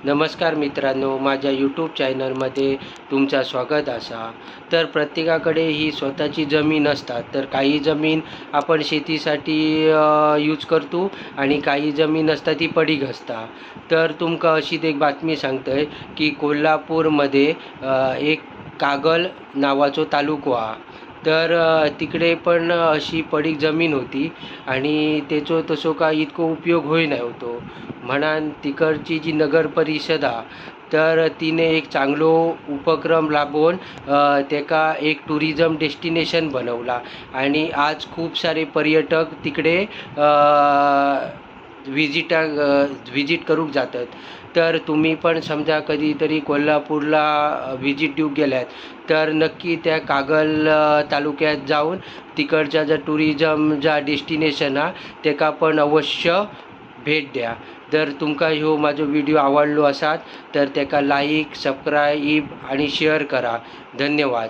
नमस्कार मित्रांनो, माझ्या यूट्यूब चॅनलमध्ये तुमचं स्वागत असा. तर प्रत्येकाकडे ही स्वतःची जमीन असतात. तर काही जमीन आपण शेतीसाठी यूज करतो आणि काही जमीन असता ती पडीक असता. तर तुमका अशीच एक बातमी सांगतंय की कोल्हापूरमध्ये एक कागल नावाचो तालुको हा. तर तिकडे पण अशी पडीक जमीन होती आणि त्याचो तसो काय इतको उपयोग होई नाही होतो. म्हणान तिकडची जी नगर परिषद हा, तर तिने एक चांगलो उपक्रम राबवून त्याका एक टुरिझम डेस्टिनेशन बनवला आणि आज खूप सारे पर्यटक तिकडे व्हिजिट करूक जातात. तर तुम्ही पण समजा कधीतरी कोल्हापूरला व्हिजिट देऊ गेल्यात तर नक्की त्या कागल तालुक्यात जाऊन तिकडच्या ज्या टुरिझम ज्या डेस्टिनेशन हा त्याका पण अवश्य भेट द्या. जर तुमका ह्यो माझो व्हिडिओ आवडलो असात तर त्याका लाईक, सबस्क्राईब आणि शेअर करा. धन्यवाद.